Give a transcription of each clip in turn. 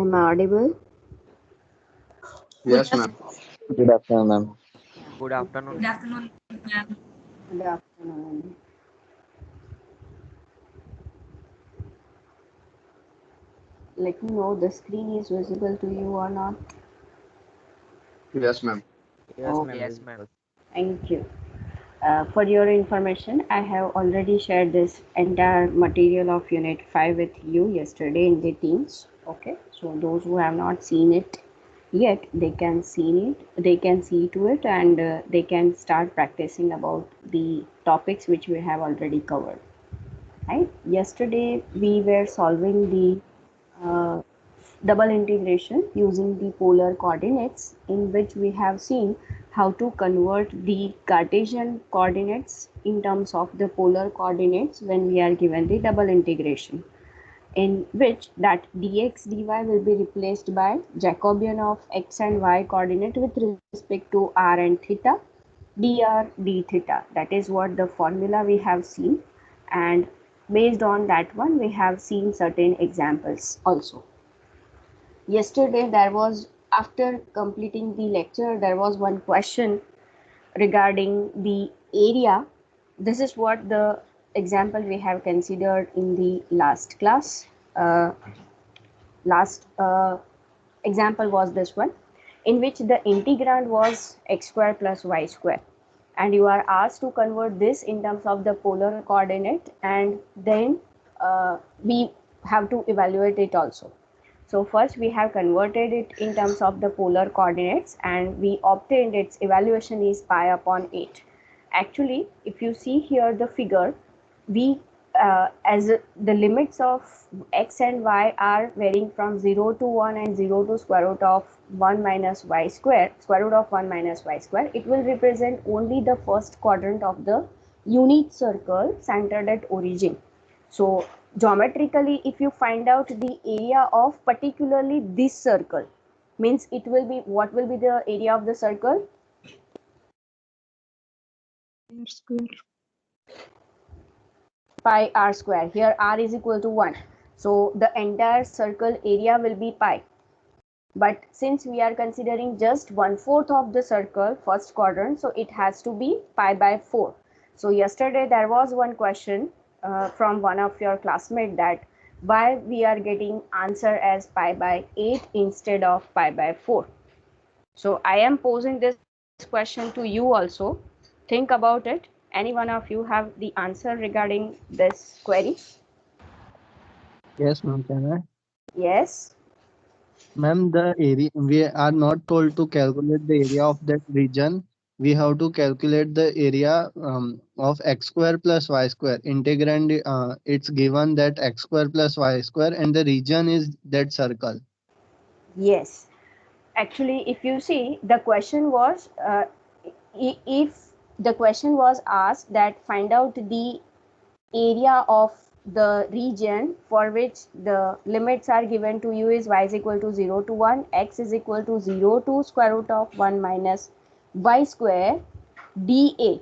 Am I audible? Yes, ma'am. Good afternoon, ma'am. Good afternoon, Good ma'am. afternoon, ma'am. Good afternoon. Let me know the screen is visible to you or not. Yes, ma'am. Yes, Okay, ma'am. Yes, ma'am. Visible. thank you. For your information, I have already shared this entire material of Unit 5 with you yesterday in the Teams. Okay, so those who have not seen it yet, they can see to it, and they can start practicing about the topics which we have already covered. Right? Yesterday we were solving the uh, double integration using the polar coordinates, in which we have seen how to convert the Cartesian coordinates in terms of the polar coordinates when we are given the double integration, in which that dx dy will be replaced by Jacobian of x and y coordinate with respect to r and theta, dr d theta. That is what the formula we have seen, and based on that one we have seen certain examples also. Yesterday there was, after completing the lecture, there was one question regarding the area. This is what the example we have considered in the last class. Last example was this one, in which the integrand was x square plus y square, and you are asked to convert this in terms of the polar coordinate, and then we have to evaluate it also. So first we have converted it in terms of the polar coordinates, and we obtained its evaluation is pi upon 8. Actually, if you see here the figure, we as the limits of x and y are varying from 0 to 1 and 0 to square root of 1 minus y square, square root of 1 minus y square, it will represent only the first quadrant of the unit circle centered at origin. So geometrically, if you find out the area of particularly this circle, means it will be, what will be the area of the circle? Pi r square. Here r is equal to 1. So the entire circle area will be pi. But since we are considering just 1/4 of the circle, first quadrant, so it has to be pi by 4. So yesterday there was one question from one of your classmates, that why we are getting answer as pi by 8 instead of pi by 4. So I am posing this question to you also. Think about it. Any one of you have the answer regarding this query? Yes, ma'am. Can I? Yes. Ma'am, the area we are not told to calculate the area of that region. We have to calculate the area of x square plus y square. Integrand, it's given that x square plus y square, and the region is that circle. Yes. Actually, if you see, the question was, if the question was asked that find out the area of the region for which the limits are given to you is y is equal to 0 to 1, x is equal to 0 to square root of 1 minus y square, dA.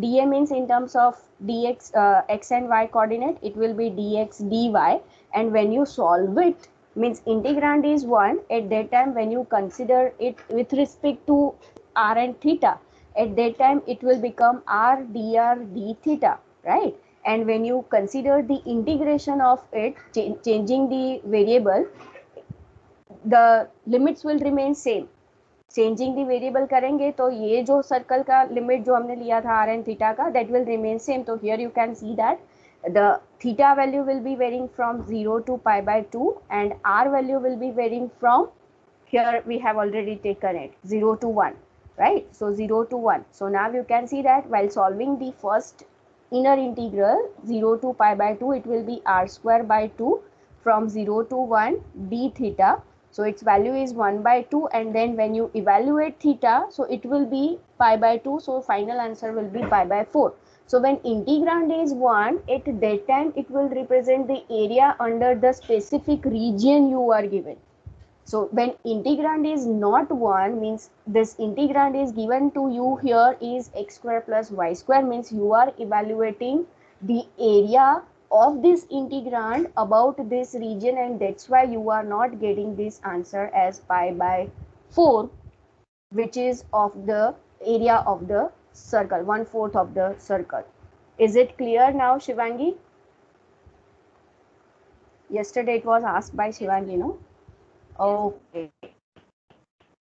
dA means in terms of dx, x and y coordinate, it will be dx dy, and when you solve it, means integrand is 1, at that time when you consider it with respect to r and theta, at that time it will become r dr d theta, right? And when you consider the integration of it, changing the variable, the limits will remain same. Changing the variable करेंगे तो ये जो circle का limit जो हमने लिया था are and theta का, दैट विल रिमेन सेम. तो here you can see that the theta value will be varying from 0 to pi by 2, and r value will be varying from, here we have already taken it, 0 to 1, right? So 0 to 1. So now you can see that while solving the first inner integral 0 to pi by 2, it will be r square by 2 from 0 to 1 d theta. So its value is 1 by 2, and then when you evaluate theta, so it will be pi by 2, so final answer will be pi by 4. So when integrand is 1, at that time it will represent the area under the specific region you are given. So when integrand is not 1, means this integrand is given to you here is x square plus y square, means you are evaluating the area of this integrand about this region, and that's why you are not getting this answer as pi by 4, which is of the area of the circle, 1/4 of the circle. Is it clear now, Shivangi? Yesterday it was asked by Shivangi, no? Okay.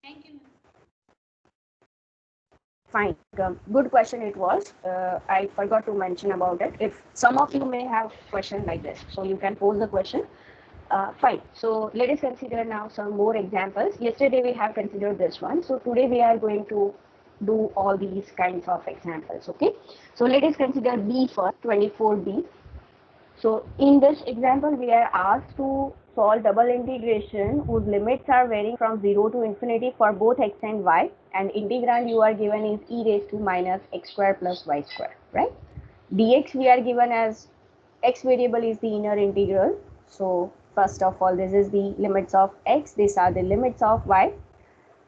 Thank you, ma'am. Fine. Good question it was. I forgot to mention about it. If some of you may have question like this, so you can pose the question. Fine. So let us consider now some more examples. Yesterday we have considered this one. So today we are going to do all these kinds of examples. Okay. So let us consider B first, 24B. So in this example, we are asked to solve double integration whose limits are varying from 0 to infinity for both x and y, and integrand you are given is e raised to minus x square plus y square, right? Dx we are given as x variable is the inner integral. So first of all, this is the limits of x, these are the limits of y.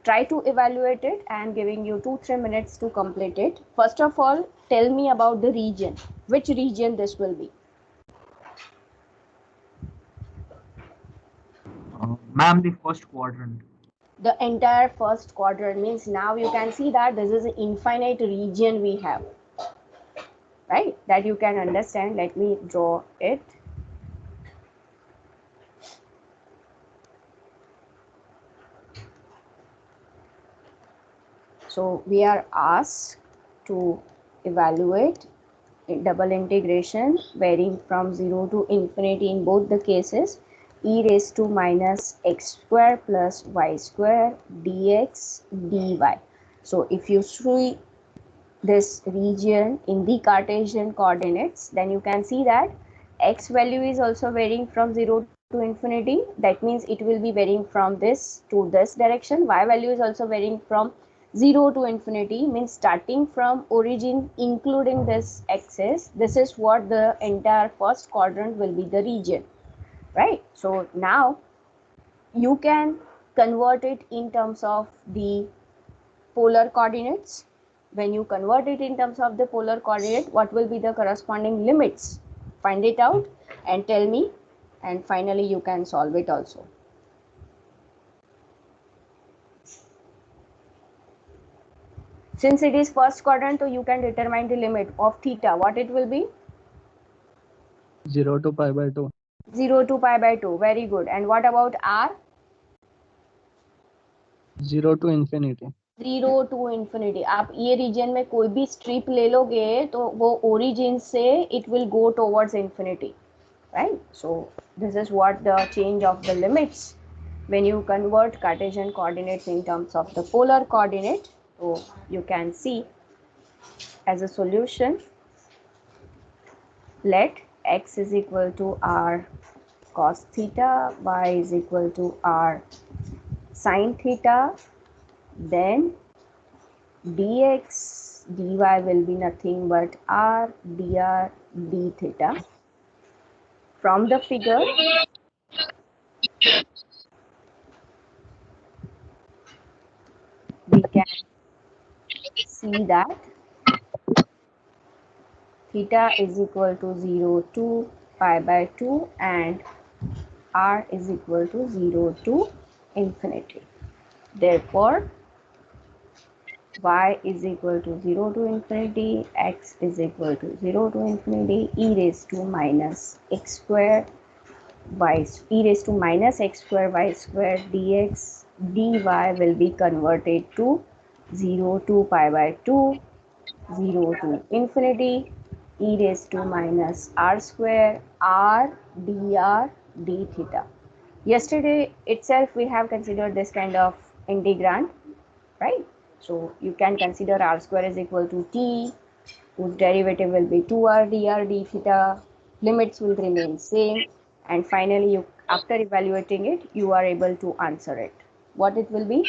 Try to evaluate it. I am giving you 2-3 minutes to complete it. First of all, tell me about the region. Which region this will be? Ma'am, the first quadrant. The entire first quadrant means now you can see that this is an infinite region we have, right? That you can understand. Let me draw it. So we are asked to evaluate double integration varying from 0 to infinity in both the cases, e raised to minus x square plus y square dx dy. So if you see this region in the Cartesian coordinates, then you can see that x value is also varying from 0 to infinity. That means it will be varying from this to this direction. Y value is also varying from 0 to infinity, means starting from origin including this axis. This is what the entire first quadrant will be the region, right? So now you can convert it in terms of the polar coordinates. When you convert it in terms of the polar coordinate, what will be the corresponding limits? Find it out and tell me, and finally you can solve it also. Since it is first quadrant, so you can determine the limit of theta. What it will be? 0 to pi by 2. 0 to pi by 2. Very good. And what about r? 0 to infinity. 0 to infinity. आप ये reason में कोई भी strip ले लोगे तो वो origin से it will go towards infinity, right? So this is what the change of the limits when you convert Cartesian coordinates in terms of the polar coordinate. So you can see as a solution, let x is equal to r cos theta, y is equal to r sin theta, then dx dy will be nothing but r dr d theta. From the figure, we can see that theta is equal to 0 to pi by 2 and r is equal to 0 to infinity. Therefore, y is equal to 0 to infinity, x is equal to 0 to infinity, e raised to minus x square y, e raised to minus x square y square dx dy will be converted to 0 to pi by 2, 0 to infinity, e raised to minus r square r dr d theta. Yesterday itself we have considered this kind of integrand, right? So you can consider r square is equal to t, whose derivative will be 2r dr d theta. Limits will remain same, and finally you, after evaluating it, you are able to answer it. What it will be?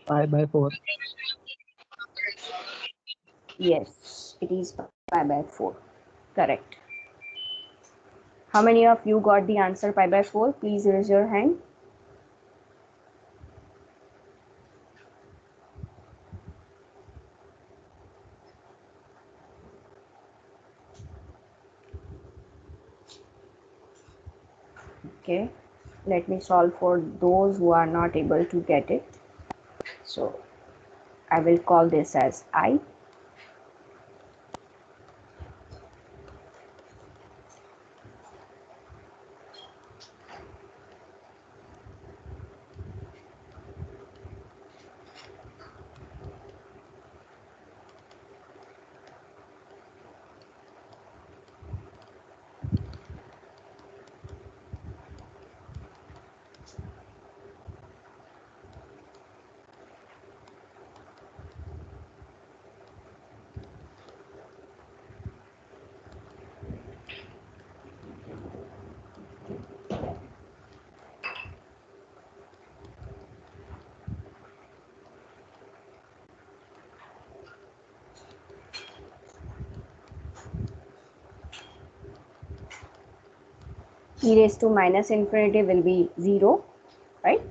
Pi by 4. Yes, it is pi by 4. Correct. How many of you got the answer pi by 4? Please raise your hand. Okay, let me solve for those who are not able to get it. So I will call this as I. E raised to minus infinity will be 0, right?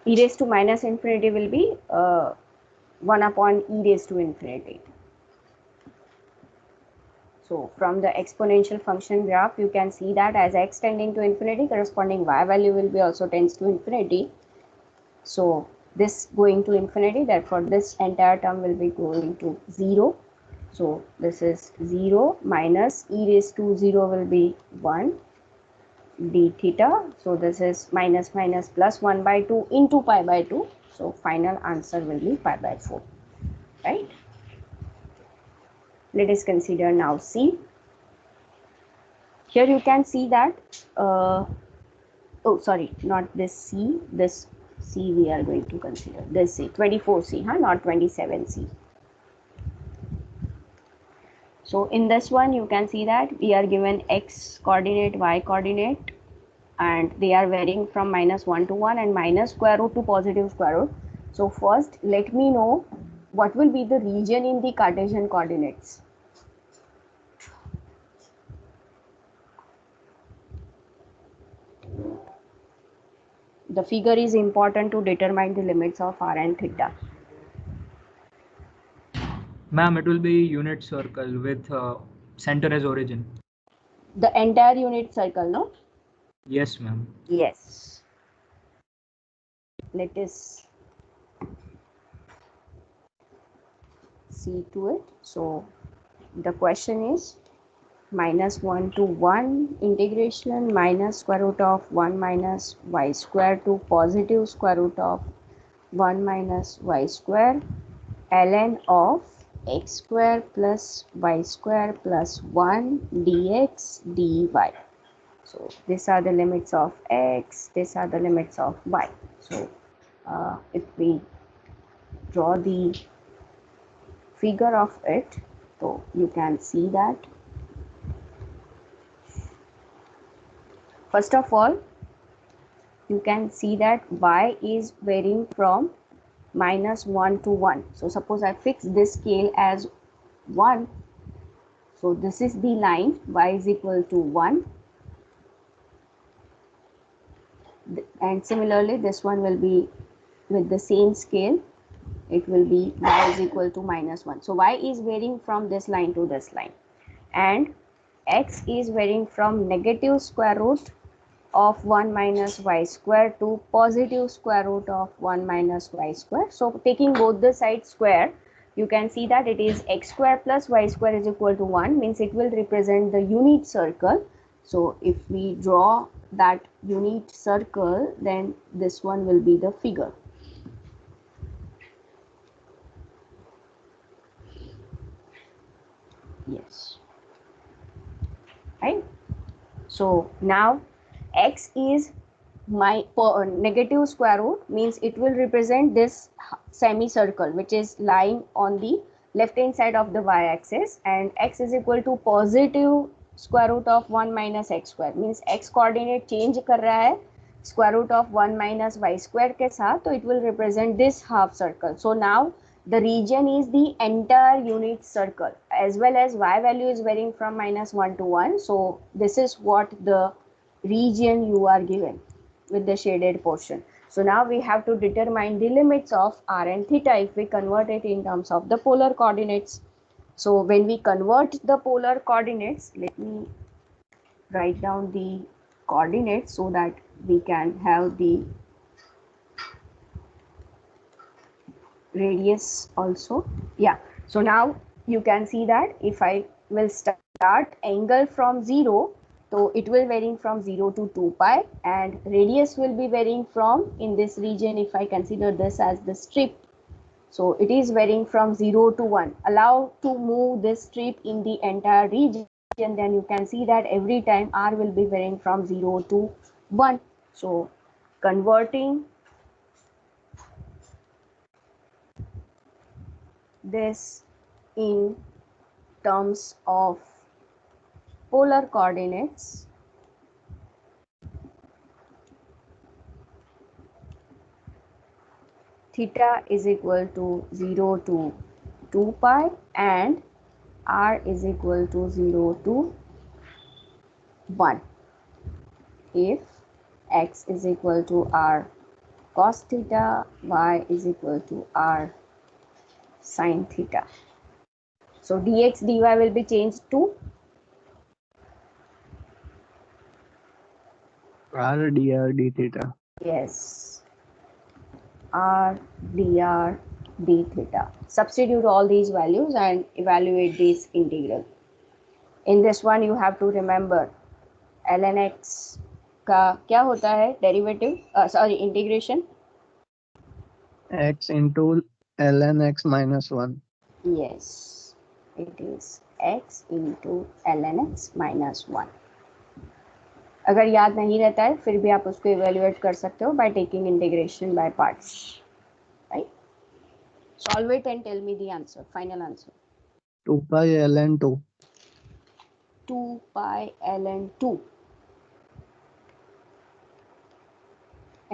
E raised to minus infinity will be 1 upon e raised to infinity. So from the exponential function graph, you can see that as x tending to infinity, corresponding y value will be also tends to infinity. So this going to infinity, therefore this entire term will be going to 0. So this is 0 minus e raised to 0 will be 1 d theta. So this is minus minus plus 1 by 2 into pi by 2. So final answer will be pi by 4, right? Let us consider now C. Here you can see that, oh sorry, not this C, this C we are going to consider, this C, 24C, not 27C. So in this one you can see that we are given x coordinate, y coordinate, and they are varying from -1 to 1 and minus square root to positive square root. So first let me know what will be the region in the Cartesian coordinates. The figure is important to determine the limits of r and theta. Ma'am, it will be unit circle with center as origin. The entire unit circle, no? Yes, ma'am. Yes. Let us see to it. So the question is -1 to 1 integration minus square root of 1 minus y square to positive square root of 1 minus y square ln of x square plus y square plus 1 dx dy. So these are the limits of x, these are the limits of y. So if we draw the figure of it, so you can see that first of all you can see that y is varying from -1 to 1. So suppose I fix this scale as 1. So this is the line y is equal to 1, and similarly this one will be with the same scale, it will be y is equal to -1. So y is varying from this line to this line, and x is varying from negative square root of 1 minus y square to positive square root of 1 minus y square. So taking both the sides square, you can see that it is x square plus y square is equal to 1, means it will represent the unit circle. So if we draw that unit circle, then this one will be the figure. Yes, right? So now x is my negative square root, means it will represent this semicircle which is lying on the left hand side of the y-axis, and x is equal to positive square root of 1 minus x square, means x coordinate change कर रहा है square root of 1 minus y square के साथ, तो it will represent this half circle. So now the region is the entire unit circle, as well as y value is varying from -1 to 1. So this is what the region you are given with the shaded portion. So now we have to determine the limits of r and theta if we convert it in terms of the polar coordinates. So when we convert the polar coordinates, let me write down the coordinates so that we can have the radius also. Yeah, so now you can see that if I will start angle from 0, so it will varying from 0 to 2 pi, and radius will be varying from, in this region, if I consider this as the strip, so it is varying from 0 to 1. Allow to move this strip in the entire region, then you can see that every time r will be varying from 0 to 1. So converting this in terms of polar coordinates, theta is equal to 0 to 2 pi and r is equal to 0 to 1. If x is equal to r cos theta, y is equal to r sin theta. So dx dy will be changed to R dr d theta. yes, r dr d theta. Substitute all these values and evaluate this integral. In this one you have to remember ln x का क्या होता है derivative sorry integration X into ln x minus 1. yes it is x into ln x minus 1. अगर याद नहीं रहता है फिर भी आप उसको इवेल्युएट कर सकते हो by taking integration by parts right solve it and tell me the answer final answer 2 pi ln 2. 2 pi ln 2.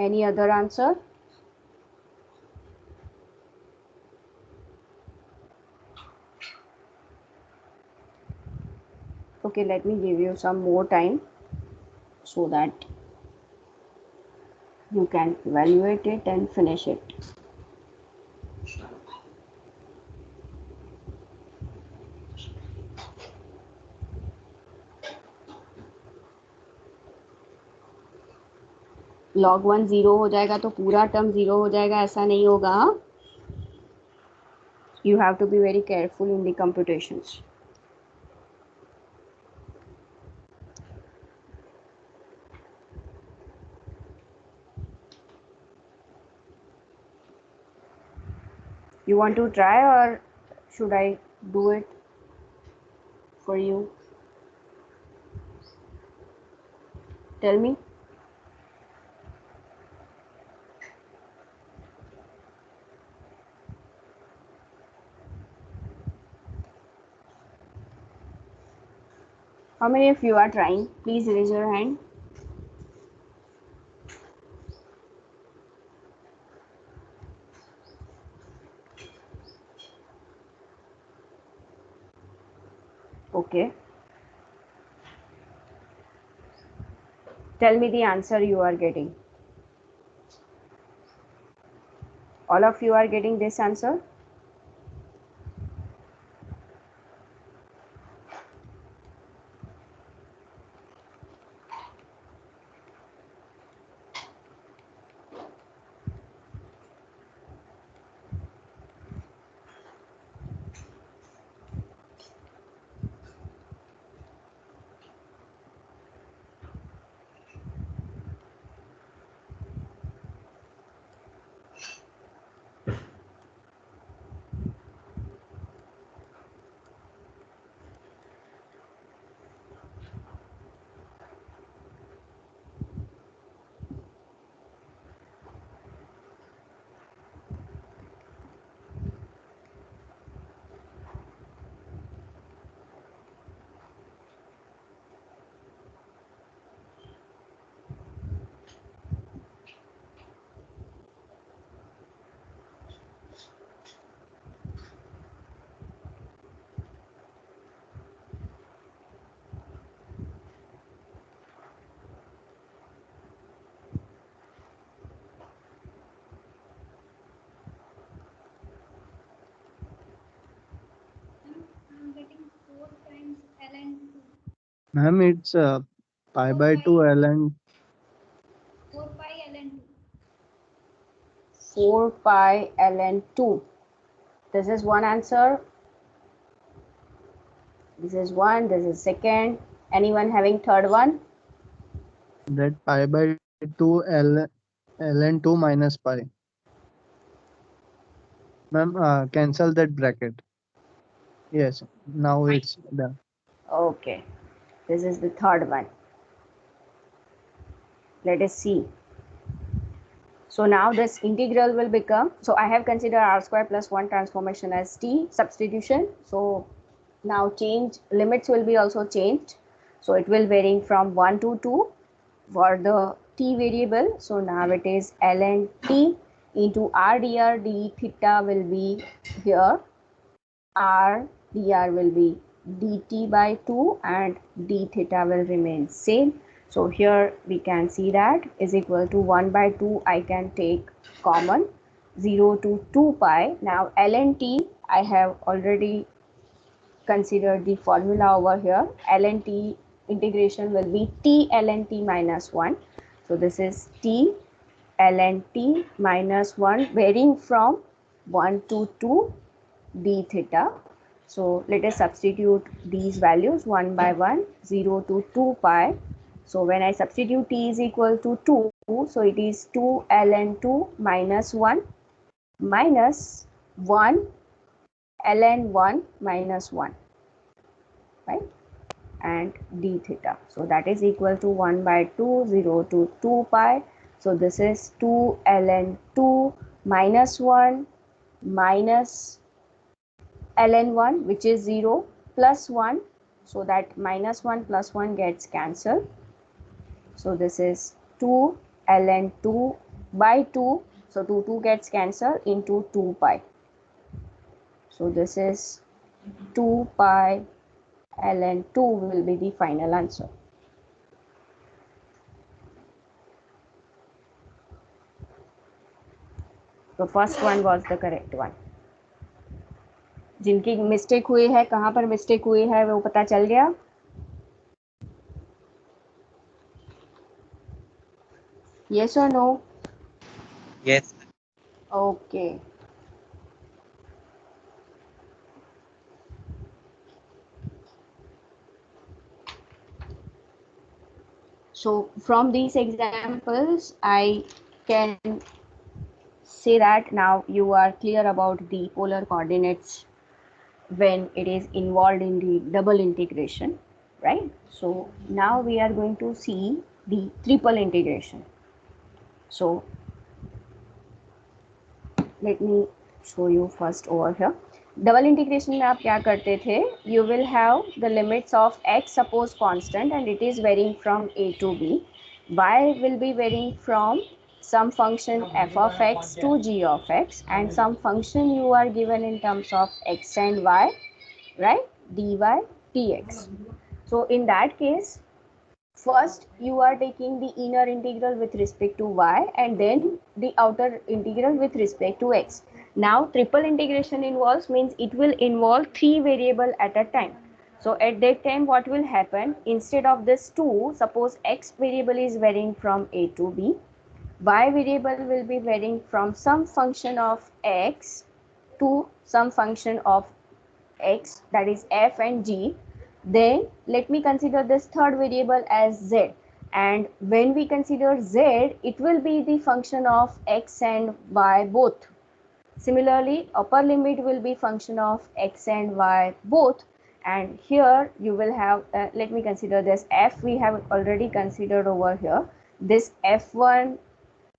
Any other answer? Okay, let me give you some more time so that you can evaluate it and finish it. log 1 0 हो जाएगा तो पूरा term 0 हो जाएगा, ऐसा नहीं होगा. You have to be very careful in the computations. You want to try or should I do it for you? Tell me. How many of you are trying? Please raise your hand. Okay. Tell me the answer you are getting. All of you are getting this answer? I'm getting 4 times ln 2. Ma'am, it's pi by 2 ln 4 pi ln 2. 4 pi ln 2. This is one answer. This is one. This is second. Anyone having third one? that pi by 2 ln 2 minus pi. Ma'am, cancel that bracket. Yes, now it's done. Okay. This is the third one. Let us see. So now this integral will become, so I have considered r square plus 1 transformation as t substitution. So now change, limits will be also changed. So it will varying from 1 to 2 for the t variable. So now it is ln t into r dr d theta will be here. R dr will be dt by 2 and d theta will remain same. So here we can see that is equal to 1 by 2 I can take common 0 to 2 pi. Now ln t I have already considered the formula over here. Ln t integration will be t ln t minus 1. So this is t ln t minus 1 varying from 1 to 2 d theta. So let us substitute these values one by one, 0 to 2 pi. So when I substitute t is equal to 2, so it is 2 ln 2 minus 1 minus 1 ln 1 minus 1, right? And d theta. So that is equal to 1 by 2, 0 to 2 pi. So this is 2 ln 2 minus 1 minus ln 1, which is 0, plus 1. So that minus 1 plus 1 gets cancelled. So this is 2 ln 2 by 2. So 2 gets cancelled into 2 pi. So this is 2 pi ln 2 will be the final answer. So first one was the correct one. जिनकी mistake हुई है, कहाँ पर mistake हुई है वो पता चल गया? Yes or no? Yes. Okay. So from these examples, I can say that now you are clear about the polar coordinates when it is involved in the double integration, right? So now we are going to see the triple integration. So let me show you first over here. Double integration में आप क्या करते थे? You will have the limits of X suppose constant and it is varying from A to B. Y will be varying from some function f of x to g of x and some function you are given in terms of x and y, right? dy dx. So in that case, first you are taking the inner integral with respect to y and then the outer integral with respect to x. Now triple integration involves means it will involve 3 variable at a time. So at that time what will happen, instead of this 2, suppose x variable is varying from a to b, y variable will be varying from some function of x to some function of x, that is f and g. Then let me consider this third variable as z, and when we consider z, it will be the function of x and y both. Similarly, upper limit will be function of x and y both, and here you will have let me consider this f we have already considered over here, this f1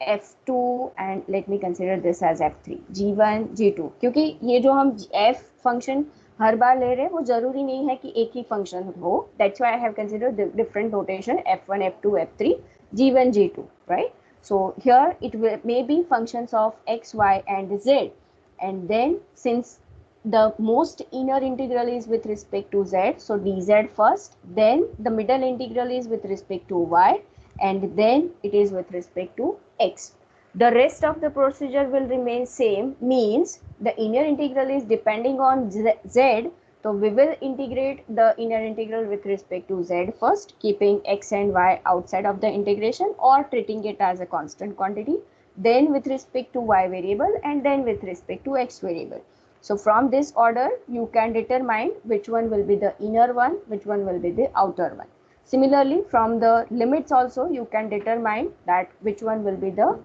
f2 and let me consider this as f3, g1 g2, क्योंकि ये जो हम f function हर बार ले रहे हैं वो जरूरी नहीं है कि एक ही फंक्शन हो. That's why I have considered the different notation f1 f2 f3 g1 g2, right? So here it may be functions of x, y and z, and then since the most inner integral is with respect to z, so dz first, then the middle integral is with respect to y, and then it is with respect to x. The rest of the procedure will remain same, means the inner integral is depending on z, So we will integrate the inner integral with respect to z first, keeping x and y outside of the integration or treating it as a constant quantity, then with respect to y variable, and then with respect to x variable. So from this order, you can determine which one will be the inner one, which one will be the outer one. Similarly, from the limits also, you can determine that which one will be the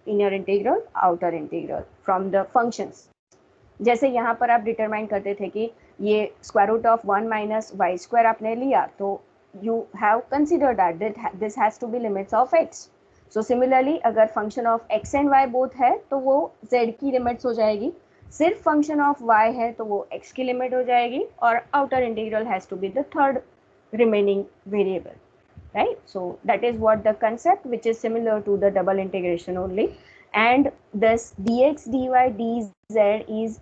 inner integral, outer integral from the functions. जैसे यहाँ पर आप determine करते थे कि ये square root of 1 minus y square आपने लिया, तो you have consider that this has to be limits of x. So similarly अगर function of x and y both है तो वो जेड की लिमिट्स हो जाएगी. सिर्फ फंक्शन ऑफ वाई है तो वो एक्स की लिमिट हो जाएगी, और outer integral has to be the third remaining variable, right? So that is what the concept, which is similar to the double integration only. And this dx dy dz is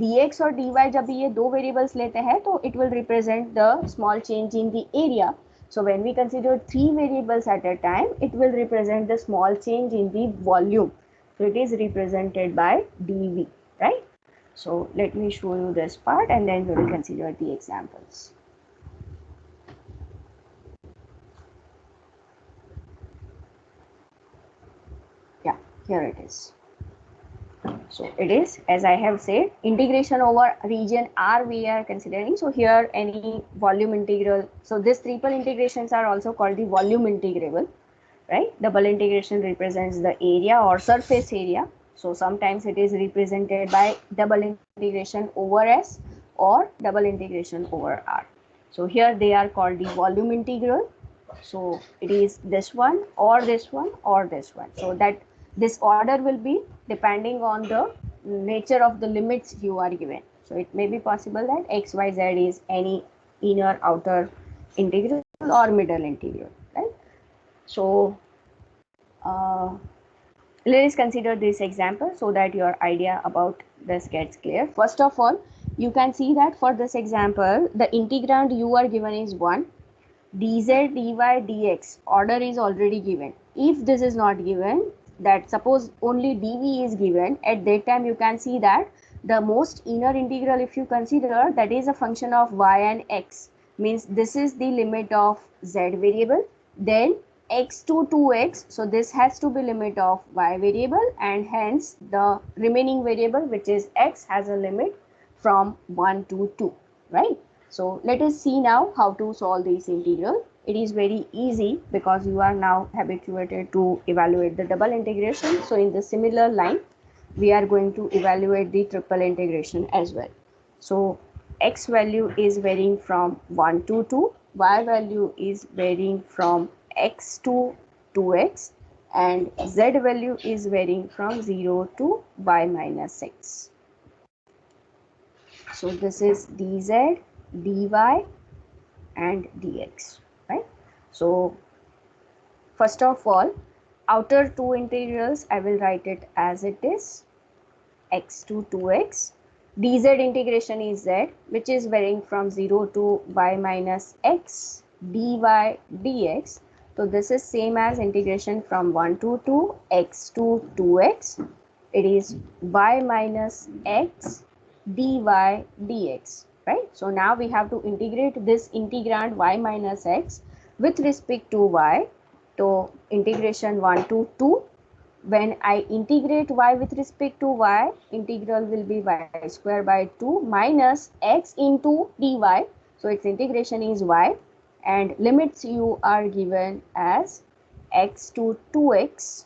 dx और dy जब ये दो variables लेते हैं तो it will represent the small change in the area. So when we consider three variables at a time, it will represent the small change in the volume. So it is represented by dv, right? So let me show you this part and then we will consider the examples. Yeah, here it is. So it is, as I have said, integration over region R we are considering. So here any volume integral. So these triple integrations are also called the volume integrable, right? Double integration represents the area or surface area. So sometimes it is represented by double integration over S or double integration over R. So here they are called the volume integral. So it is this one or this one or this one. So that this order will be depending on the nature of the limits you are given. So it may be possible that x, y, z is any inner, outer integral or middle integral, right? So let us consider this example so that your idea about this gets clear. First of all, you can see that for this example, the integrand you are given is 1. dz, dy, dx order is already given. If this is not given, that suppose only dv is given, at that time you can see that the most inner integral, if you consider, that is a function of y and x, means this is the limit of z variable, then x to 2x, so this has to be limit of y variable, and hence the remaining variable, which is x, has a limit from 1 to 2, right? So let us see now how to solve this integral. It is very easy because you are now habituated to evaluate the double integration. So in the similar line, we are going to evaluate the triple integration as well. So x value is varying from 1 to 2, y value is varying from x to 2x, and z value is varying from 0 to y minus x. So this is dz, dy and dx, right? So first of all, outer two integrals, I will write it as it is, x to 2x. dz integration is z, which is varying from 0 to y minus x, dy dx. So this is same as integration from 1 to 2, x to 2x. It is y minus x dy dx, right? So now we have to integrate this integrand y minus x with respect to y. So integration 1 to 2. When I integrate y with respect to y, integral will be y square by 2 minus x into dy. So its integration is y, and limits you are given as x to 2x,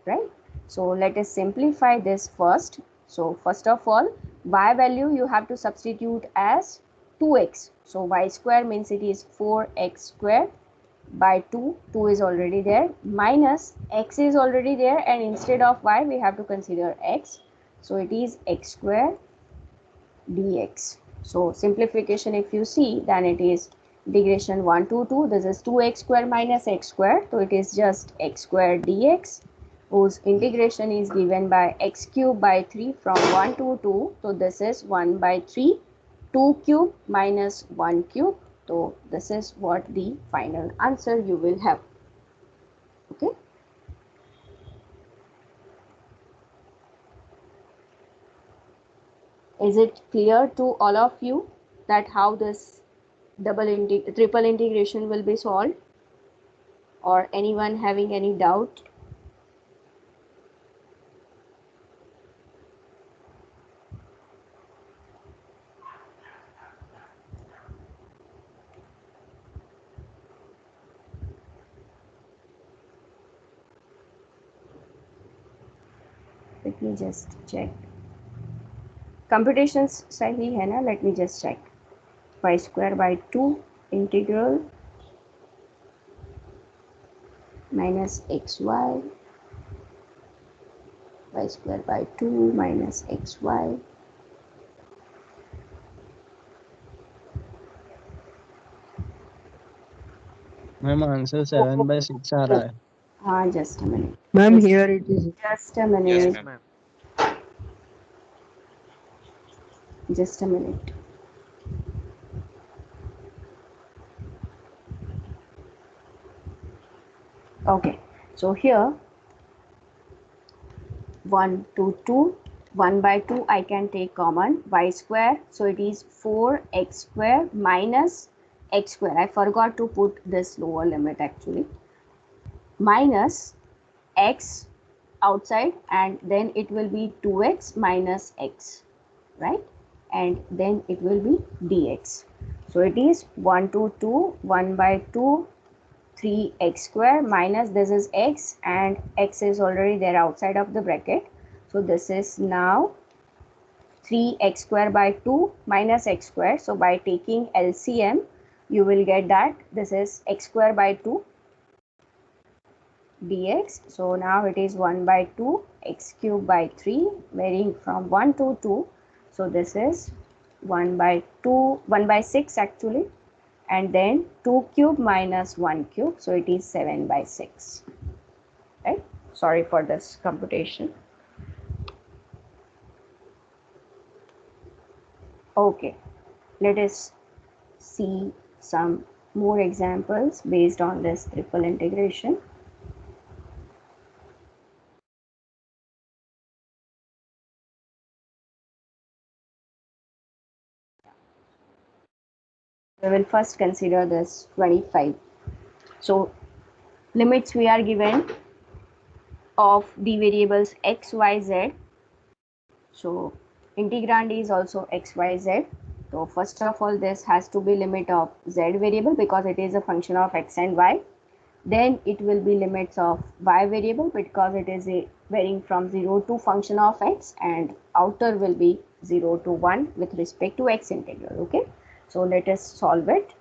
right? So let us simplify this first. So first of all, y value you have to substitute as 2x. So y square means it is 4x square by 2. 2 is already there, minus x is already there, and instead of y we have to consider x. So it is x square dx. So simplification, if you see, then it is integration 1 to 2. This is 2x square minus x square. So it is just x square dx, whose integration is given by x cube by 3 from 1 to 2. So this is 1 by 3, 2 cube minus 1 cube. So this is what the final answer you will have. Okay. Is it clear to all of you that how this triple integration will be solved? Or anyone having any doubt? Let me just check. Computations सही है ना? Let me just check. Y square by 2 integral minus xy, y square by 2 minus xy. Ma'am answer 7/6 आ रहा है. हाँ, just a minute. Ma'am, here it is. Just a minute. Yes, ma'am. Just a minute. Okay, so here 1 to 2, 1 by 2 I can take common, y square, so it is 4x square minus x square. I forgot to put this lower limit actually. Minus x outside, and then it will be 2x minus x, right? And then it will be dx. So it is 1 to 2, 1 by 2, 3x square minus this is x, and x is already there outside of the bracket. So this is now 3x square by 2 minus x square. So by taking LCM, you will get that this is x square by 2 dx. So now it is 1 by 2 x cube by 3, varying from 1 to 2. So this is 1 by 6 actually, and then 2 cube minus 1 cube, so it is 7 by 6, right? Sorry for this computation. Okay, let us see some more examples based on this triple integration. We will first consider this 25. So limits we are given of the variables x, y, z. So integrand is also x, y, z. So first of all, this has to be limit of z variable because it is a function of x and y. Then it will be limits of y variable because it is a varying from 0 to function of x, and outer will be 0 to 1 with respect to x integral. Okay, so let us solve it.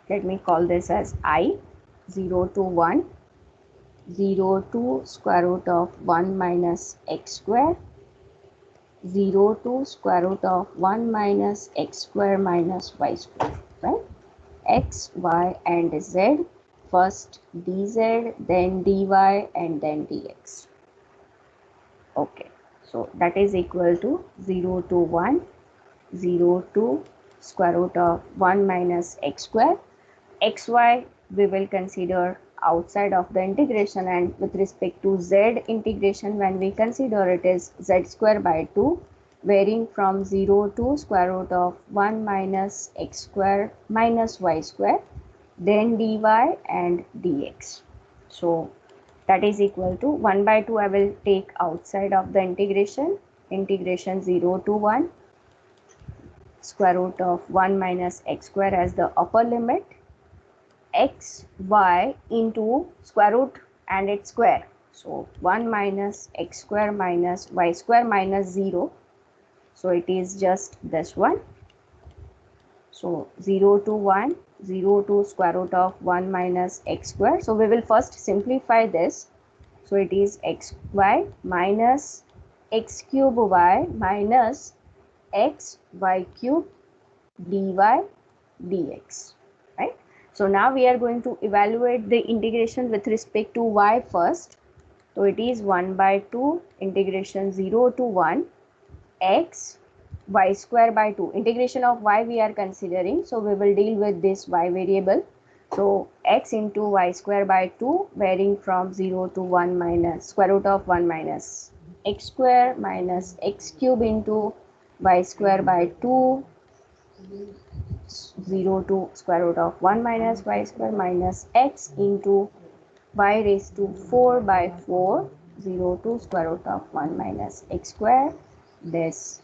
Let me call this as I, 0 to 1, 0 to square root of 1 minus x square, 0 to square root of 1 minus x square minus y square, right? X, y and z, first dz, then dy and then dx. Okay, so that is equal to 0 to 1, 0 to square root of 1 minus x square. Xy we will consider outside of the integration, and with respect to z integration, when we consider it is z square by 2, varying from 0 to square root of 1 minus x square minus y square, then dy and dx. So that is equal to 1 by 2 I will take outside of the integration, 0 to 1, square root of 1 minus x square as the upper limit, x, y into square root and its square. So 1 minus x square minus y square minus 0. So it is just this one. So 0 to 1, 0 to square root of 1 minus x square. So we will first simplify this. So it is xy minus x cube y minus x y cube dy dx, right? So now we are going to evaluate the integration with respect to y first. So it is 1 by 2 integration 0 to 1 x y square by 2. Integration of y we are considering, so we will deal with this y variable. So x into y square by 2, varying from 0 to 1 minus square root of 1 minus x square minus x cube into y square by 2, 0 to square root of 1 minus y square minus x into y raised to 4 by 4, 0 to square root of 1 minus x square. This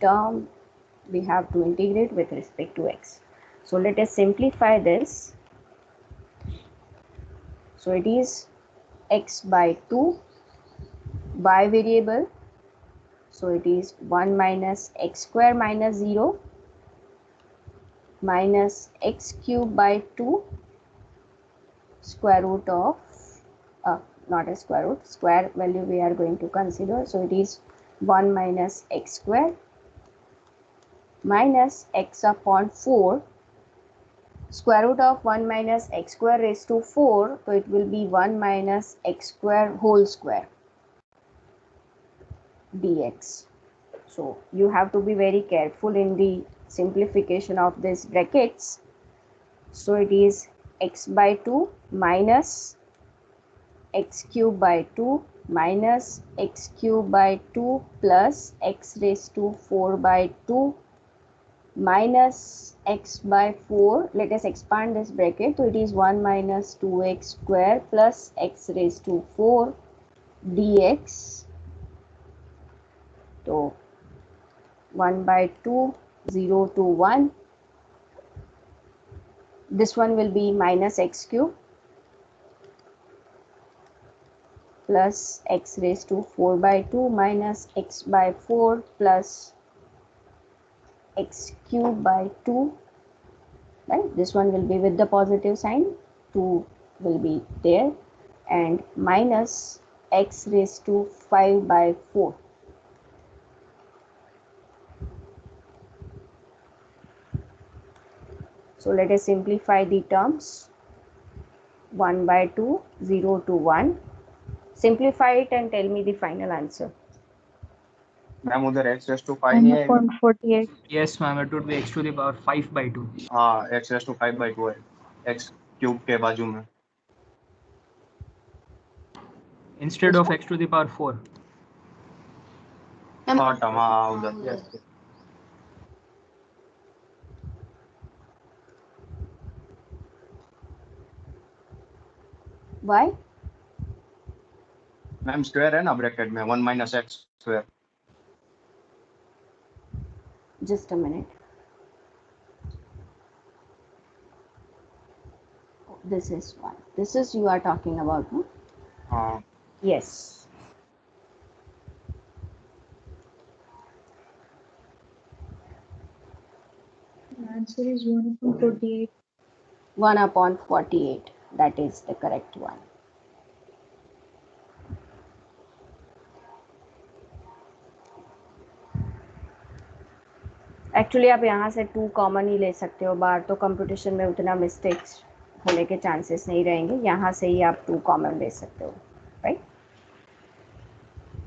term we have to integrate with respect to x. So let us simplify this. So it is x by 2, y variable, so it is 1 minus x square minus 0 minus x cube by 2 square root of not a square root, square value we are going to consider, so it is 1 minus x square minus x upon 4, square root of 1 minus x square raised to 4, so it will be 1 minus x square whole square dx. So you have to be very careful in the simplification of these brackets. So it is x by 2 minus x cube by 2 minus x cube by 2 plus x raised to 4 by 2 minus x by 4. Let us expand this bracket. So it is 1 minus 2x square plus x raised to 4 dx. So 1 by 2, 0 to 1. This one will be minus x cube plus x raised to 4 by 2 minus x by 4 plus x cube by 2. Right? This one will be with the positive sign, 2 will be there, and minus x raised to 5 by 4. So let us simplify the terms. 1 by 2, 0 to 1. Simplify it and tell me the final answer. Ma'am उधर x raise to 5 नहीं आएगा 1.48. Yes, ma'am. It would be x to the power 5 by 2. हाँ x raise to 5 by 2 है x cube के बाजू में Instead of x to the power 4. हाँ term हाँ उधर Why? मैम स्क्वायर है ना ब्रैकेट में 1 minus x square Just a minute. This is one. This is you are talking about, no? हाँ Yes. The answer is 1.48. 1 upon 48. That is the correct one. Actually आप यहाँ से 2 common ही ले सकते हो, बाहर तो कंप्यूटेशन में उतना मिस्टेक्स होने के चांसेस नहीं रहेंगे, यहाँ से ही आप 2 कॉमन ले सकते हो, right?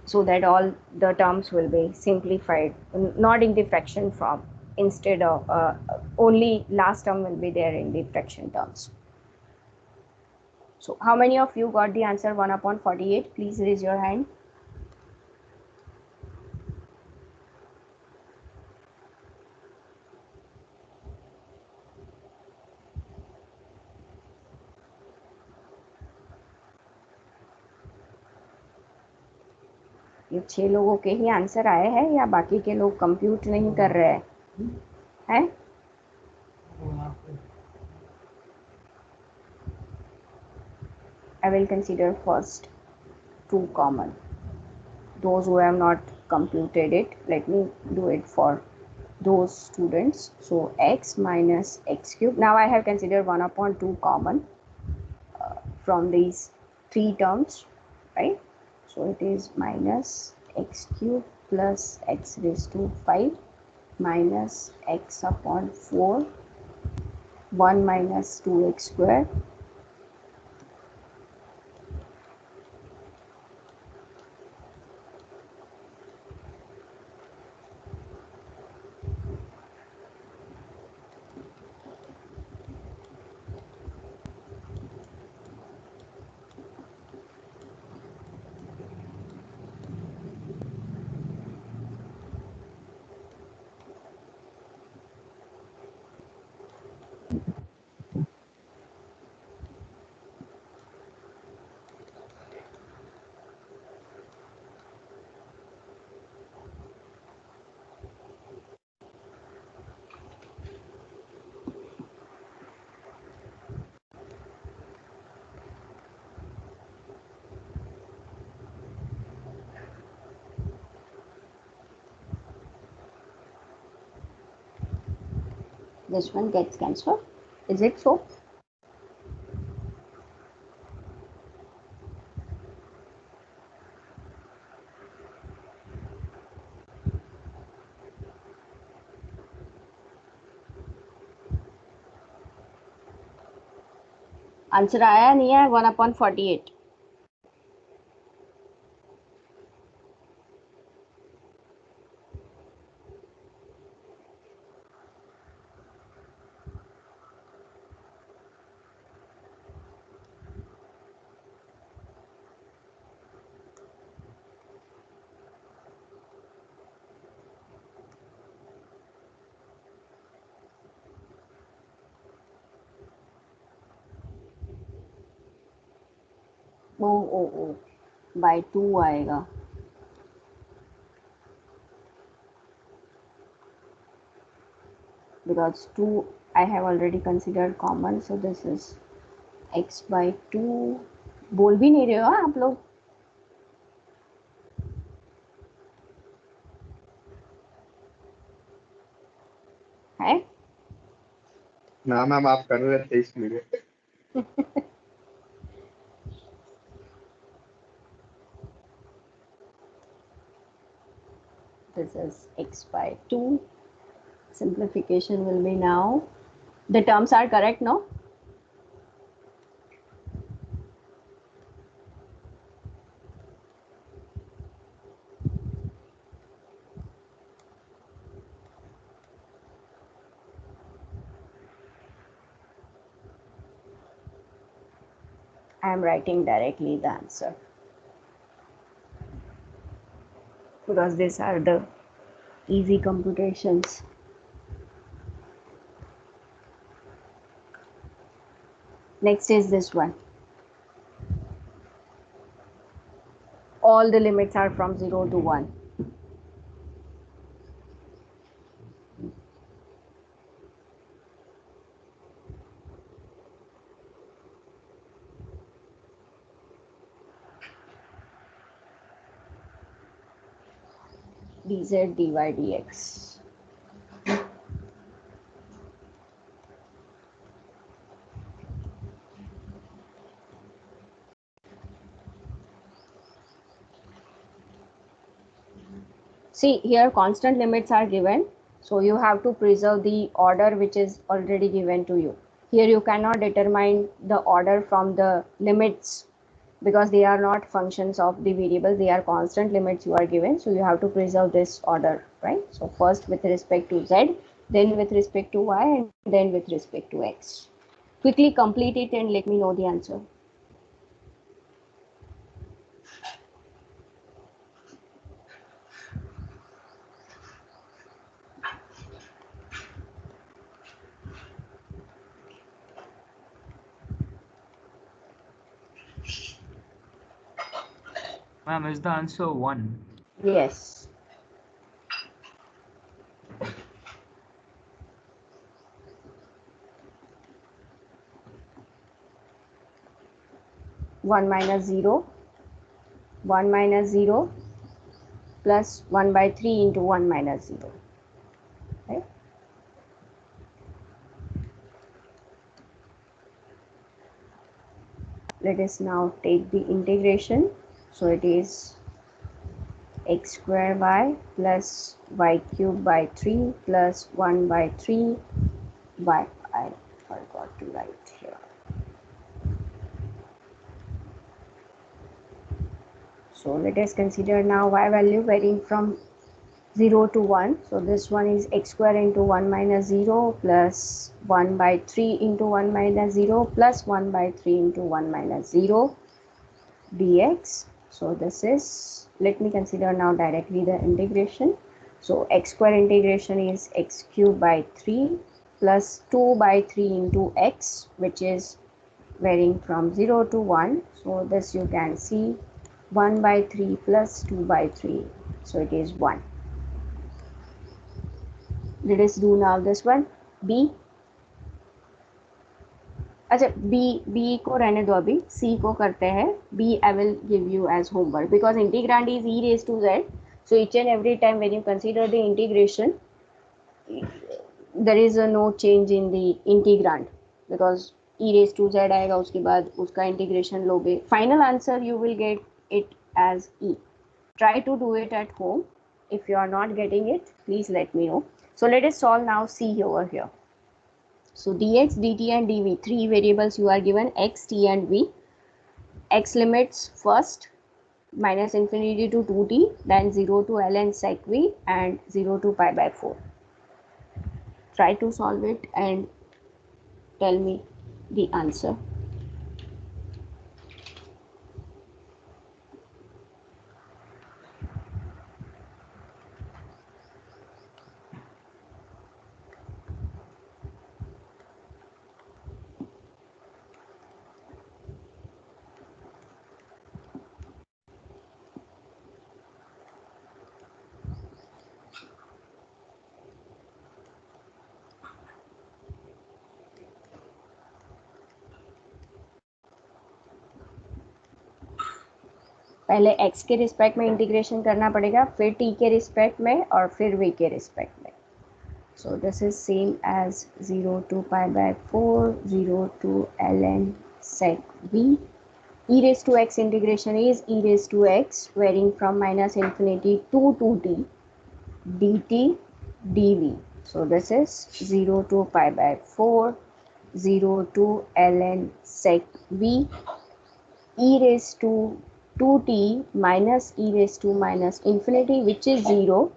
So that all the terms will be simplified, not in the fraction form. Instead of only last term will be there in the fraction terms. So how many of you got the answer 1 upon 48? Please raise your hand. ये 6 लोगों के ही answer आए हैं या बाकी के लोग compute नहीं कर रहे हैं? I will consider first 2 common. Those who have not computed it, let me do it for those students. So x minus x cube. Now I have considered 1 upon 2 common from these 3 terms, right? So it is minus x cube plus x raised to 5 minus x upon 4, 1 minus 2x square This one gets cancelled. Is it so? Answer आया नहीं है 1/48. ओ bye 2 आएगा. Because 2 I have already considered common, so this is x by 2. बोल भी नहीं रहे हो आप लोग. है ना मैम आप कर रहे थे इसलिए. this is x by 2. Simplification will be now. The terms are correct, no? I am writing directly the answer because these are the easy computations. Next is this one. All the limits are from 0 to 1. dz dy dx. See, here constant limits are given, so you have to preserve the order which is already given to you. Here you cannot determine the order from the limits because they are not functions of the variable, they are constant limits you are given, so you have to preserve this order, right? So first with respect to z, then with respect to y, and then with respect to x. Quickly complete it and let me know the answer. Ma'am, is the answer 1? Yes. One minus 0, 1 minus 0 plus 1 by 3 into 1 minus 0. Right? Let us now take the integration. So it is x square y plus y cube by 3 plus 1 by 3 y. I forgot to write here. So let us consider now y value varying from 0 to 1. So this one is x square into 1 minus 0 plus 1 by 3 into 1 minus 0 plus 1 by 3 into 1 minus 0 dx. So this is, let me consider now directly the integration. So x square integration is x cube by 3 plus 2 by 3 into x, which is varying from 0 to 1. So this you can see 1 by 3 plus 2 by 3. So it is 1. Let us do now this one. B. अच्छा B को रहने दो अभी, C को करते हैं. B I will give you as homework because integrand is e raised to z. So each and every time when you consider the integration, there is a no change in the integrand because e raised to z आएगा उसके बाद उसका integration लोगे. Final answer you will get it as e. Try to do it at home. If you are not getting it, please let me know. So let us solve now. C over here. So dx, dt and dv, three variables you are given, x, t and v. X limits first minus infinity to 2t, then 0 to ln sec v and 0 to pi by 4. Try to solve it and tell me the answer. पहले x के respect में integration करना पड़ेगा, फिर t के respect में और फिर v के रिस्पेक्ट में. So this is same as 0 to pi by 4, 0 to ln sec v. E raised to x integration is e raised to x varying from minus infinity to 2t dt dv. So this is 0 to pi by 4, 0 to ln sec v, e raised to 2t minus e raised to minus infinity, which is 0,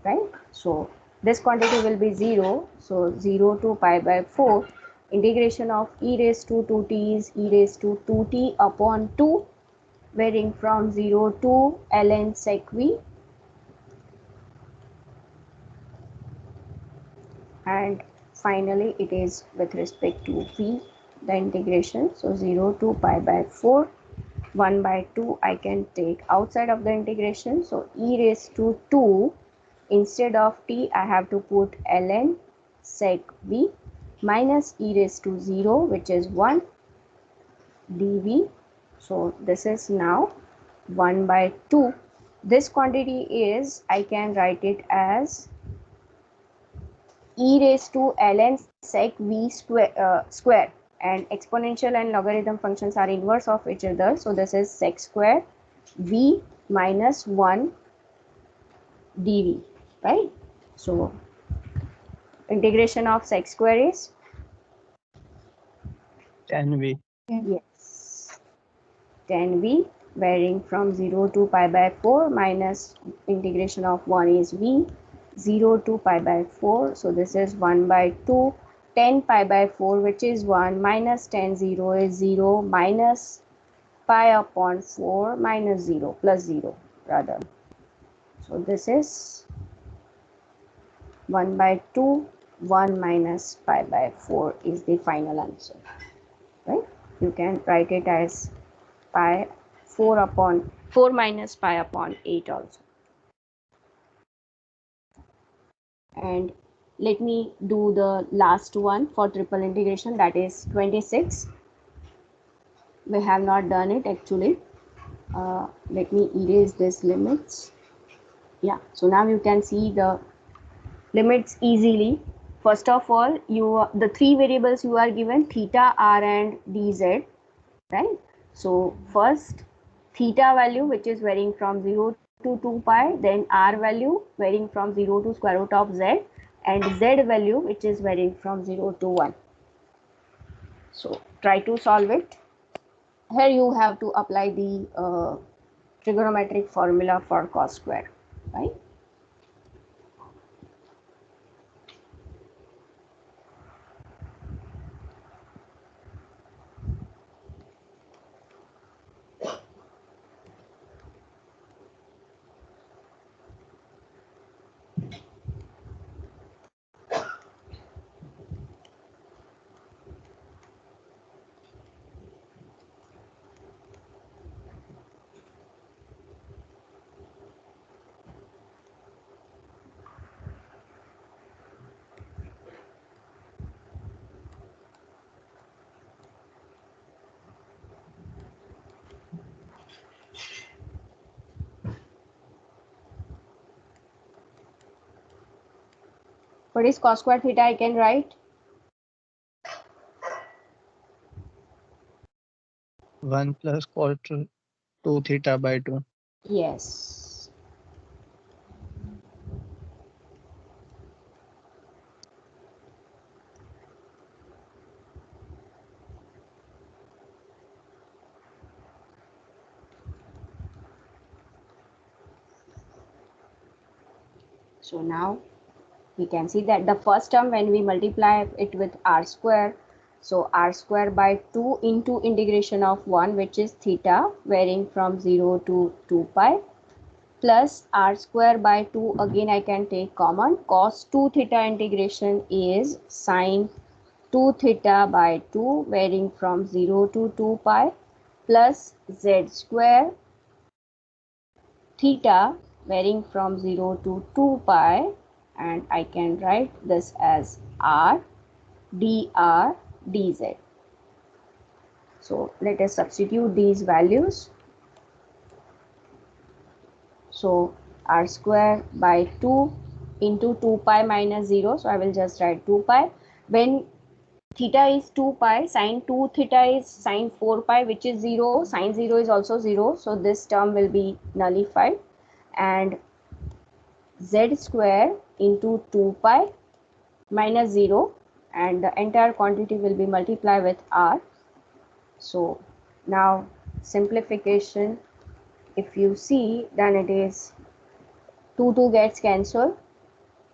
right? So this quantity will be 0. So 0 to pi by 4, integration of e raised to 2t is e raised to 2t upon 2, varying from 0 to ln sec v, and finally it is with respect to v, the integration. So 0 to pi by 4, 1 by 2 I can take outside of the integration. So e raised to 2, instead of t I have to put ln sec v minus e raised to 0, which is 1 dv. So this is now 1 by 2. This quantity is, I can write it as e raised to ln sec v square, and exponential and logarithm functions are inverse of each other. So this is sec square v minus 1 dv, right? So integration of sec square is 10v. yes 10v, varying from 0 to pi by 4 minus integration of 1 is v, 0 to pi by 4. So this is 1 by 2, 10 pi by 4, which is 1, minus 10, 0 is 0, minus pi upon 4 minus 0 plus 0 rather. So this is 1 by 2, 1 minus pi by 4 is the final answer, right? You can write it as pi 4 upon 4 minus pi upon 8 also. And let me do the last one for triple integration, that is 26. We have not done it actually. Let me erase this limits. Yeah, so now you can see the limits easily. First of all, the three variables you are given, theta, r and dz, right? So first theta value, which is varying from 0 to 2 pi, then r value varying from 0 to square root of z, and z value which is varying from 0 to 1. So try to solve it. Here you have to apply the trigonometric formula for cos square, right? What is cos square theta? I can write 1 plus cos 2 theta by 2. yes. So now we can see that the first term, when we multiply it with r square, so r square by 2 into integration of 1, which is theta, varying from 0 to 2 pi, plus r square by 2, again I can take common, cos 2 theta integration is sine 2 theta by 2, varying from 0 to 2 pi, plus z square theta, varying from 0 to 2 pi, and I can write this as r dr dz. So let us substitute these values. So r square by 2 into 2 pi minus 0, so I will just write 2 pi. When theta is 2 pi, sine 2 theta is sine 4 pi, which is 0, sine 0 is also 0, so this term will be nullified, and z square into 2 pi minus 0, and the entire quantity will be multiplied with r. So now simplification, if you see, then it is 2 gets cancelled.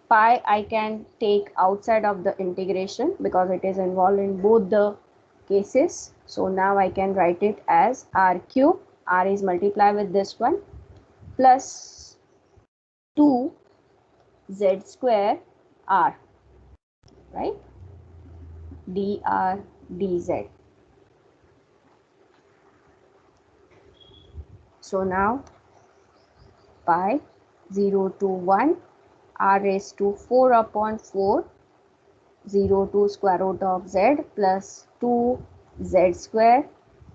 Pi I can take outside of the integration because it is involved in both the cases. So now I can write it as r cube, r is multiplied with this one, plus 2 z square r, right, dr dz. So now pi 0 to 1, r raised to 4 upon 4, 0 to square root of z, plus 2 z square,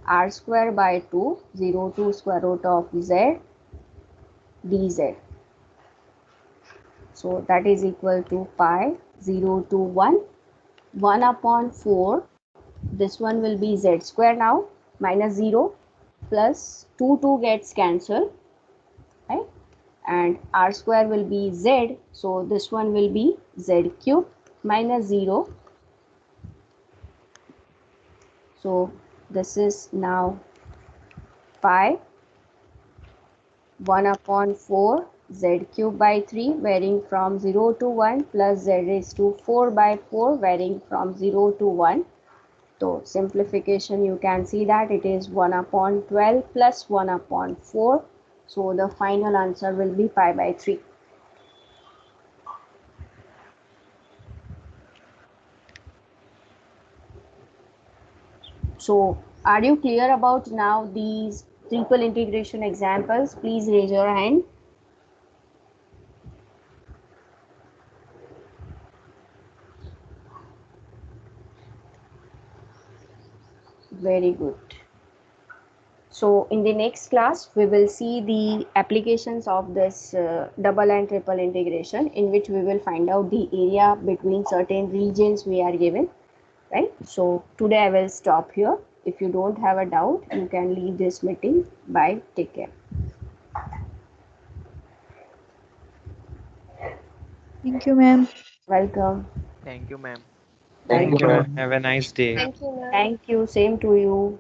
r square by 2, 0 to square root of z dz. So that is equal to pi 0 to 1, 1 upon 4, this one will be z square now, minus 0, plus 2 gets cancelled, right, and r square will be z, so this one will be z cube, minus 0. So this is now pi 1 upon 4 z cube by 3, varying from 0 to 1, plus z raised to 4 by 4, varying from 0 to 1. So simplification, you can see that it is 1 upon 12 plus 1 upon 4. So the final answer will be pi by 3. So are you clear about now these triple integration examples? Please raise your hand. Very good. So in the next class, we will see the applications of this double and triple integration, in which we will find out the area between certain regions we are given, right? So today I will stop here. If you don't have a doubt, you can leave this meeting. Bye. Take care. Thank you, ma'am. Welcome. Thank you, ma'am. Thank you, ma'am. Have a nice day. Thank you. Same to you.